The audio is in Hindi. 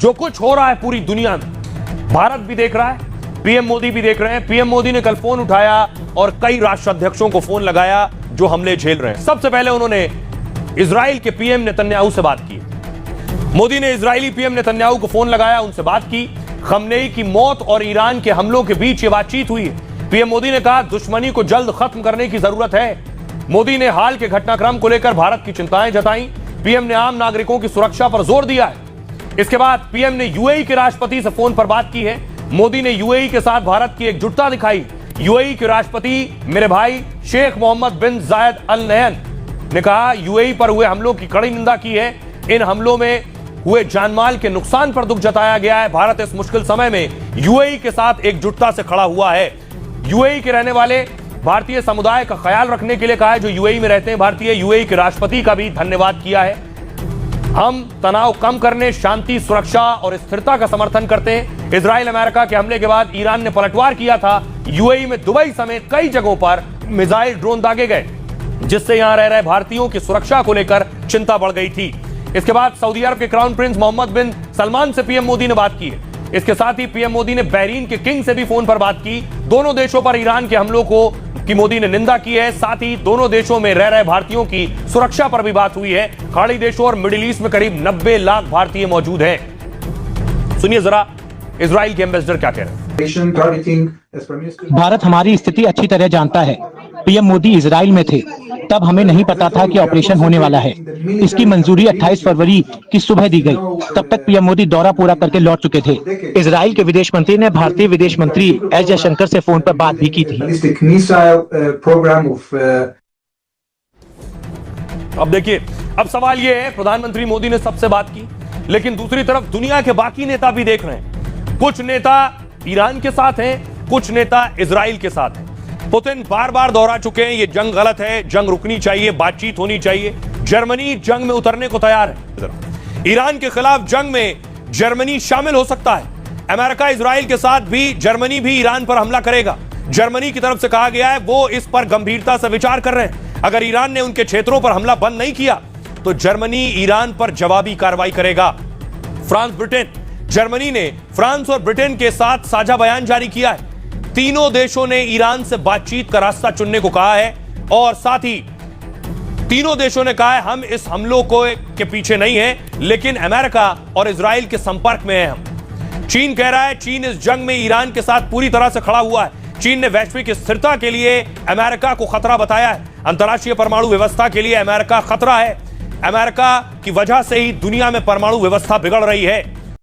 जो कुछ हो रहा है पूरी दुनिया में भारत भी देख रहा है, पीएम मोदी भी देख रहे हैं। पीएम मोदी ने कल फोन उठाया और कई राष्ट्र अध्यक्षों को फोन लगाया जो हमले झेल रहे हैं। सबसे पहले उन्होंने इजराइल के पीएम नेतन्याहू से बात की। मोदी ने इजरायली पीएम नेतन्याहू को फोन लगाया, उनसे बात की। खमनेई की मौत और ईरान के हमलों के बीच ये बातचीत हुई है। पीएम मोदी ने कहा दुश्मनी को जल्द खत्म करने की जरूरत है। मोदी ने हाल के घटनाक्रम को लेकर भारत की चिंताएं जताई। पीएम ने आम नागरिकों की सुरक्षा पर जोर दिया है। इसके बाद पीएम ने यूएई के राष्ट्रपति से फोन पर बात की है। मोदी ने यूएई के साथ भारत की एकजुटता दिखाई। यूएई के राष्ट्रपति मेरे भाई शेख मोहम्मद बिन जायद अल नहयान ने कहा यूएई पर हुए हमलों की कड़ी निंदा की है। इन हमलों में हुए जानमाल के नुकसान पर दुख जताया गया है। भारत इस मुश्किल समय में यूएई के साथ एकजुटता से खड़ा हुआ है। यूएई के रहने वाले भारतीय समुदाय का ख्याल रखने के लिए कहा है जो यूएई में रहते हैं भारतीय। यूएई के राष्ट्रपति का भी धन्यवाद किया है। हम तनाव कम करने, शांति, सुरक्षा और स्थिरता का समर्थन करते हैं। इजराइल अमेरिका के हमले के बाद ईरान ने पलटवार किया था। यूएई में दुबई समेत कई जगहों पर मिसाइल ड्रोन दागे गए जिससे यहां रह रहे भारतीयों की सुरक्षा को लेकर चिंता बढ़ गई थी। इसके बाद सऊदी अरब के क्राउन प्रिंस मोहम्मद बिन सलमान से पीएम मोदी ने बात की है। इसके साथ ही पीएम मोदी ने बहरीन के किंग से भी फोन पर बात की। दोनों देशों पर ईरान के हमलों की मोदी ने निंदा की है। साथ ही दोनों देशों में रह रहे भारतीयों की सुरक्षा पर भी बात हुई है। खाड़ी देशों और मिडिल ईस्ट में करीब 90 लाख भारतीय मौजूद हैं। सुनिए जरा इजराइल के एम्बेसडर क्या कह रहे हैं। भारत हमारी स्थिति अच्छी तरह जानता है। पीएम मोदी इजराइल में थे, तब हमें नहीं पता था कि ऑपरेशन होने वाला है। इसकी मंजूरी 28 फरवरी की सुबह दी गई। तब तक पीएम मोदी दौरा पूरा करके लौट चुके थे। इजराइल के विदेश मंत्री ने भारतीय विदेश मंत्री एस जयशंकर से फोन पर बात भी की थी। अब देखिए, अब सवाल यह है प्रधानमंत्री मोदी ने सबसे बात की, लेकिन दूसरी तरफ दुनिया के बाकी नेता भी देख रहे हैं। कुछ नेता ईरान के साथ हैं, कुछ नेता इजराइल के साथ हैं। पुतिन बार बार दोहरा चुके हैं ये जंग गलत है, जंग रुकनी चाहिए, बातचीत होनी चाहिए। जर्मनी जंग में उतरने को तैयार है। ईरान के खिलाफ जंग में जर्मनी शामिल हो सकता है। अमेरिका इजराइल के साथ भी, जर्मनी भी ईरान पर हमला करेगा। जर्मनी की तरफ से कहा गया है वो इस पर गंभीरता से विचार कर रहे हैं। अगर ईरान ने उनके क्षेत्रों पर हमला बंद नहीं किया तो जर्मनी ईरान पर जवाबी कार्रवाई करेगा। फ्रांस, ब्रिटेन, जर्मनी ने फ्रांस और ब्रिटेन के साथ साझा बयान जारी किया है। तीनों देशों ने ईरान से बातचीत का रास्ता चुनने को कहा है और साथ ही तीनों देशों ने कहा है हम इस हमलों के पीछे नहीं हैं, लेकिन अमेरिका और इजराइल के संपर्क में हैं हम। चीन कह रहा है चीन इस जंग में ईरान के साथ पूरी तरह से खड़ा हुआ है। चीन ने वैश्विक स्थिरता के लिए अमेरिका को खतरा बताया है। अंतर्राष्ट्रीय परमाणु व्यवस्था के लिए अमेरिका खतरा है। अमेरिका की वजह से ही दुनिया में परमाणु व्यवस्था बिगड़ रही है।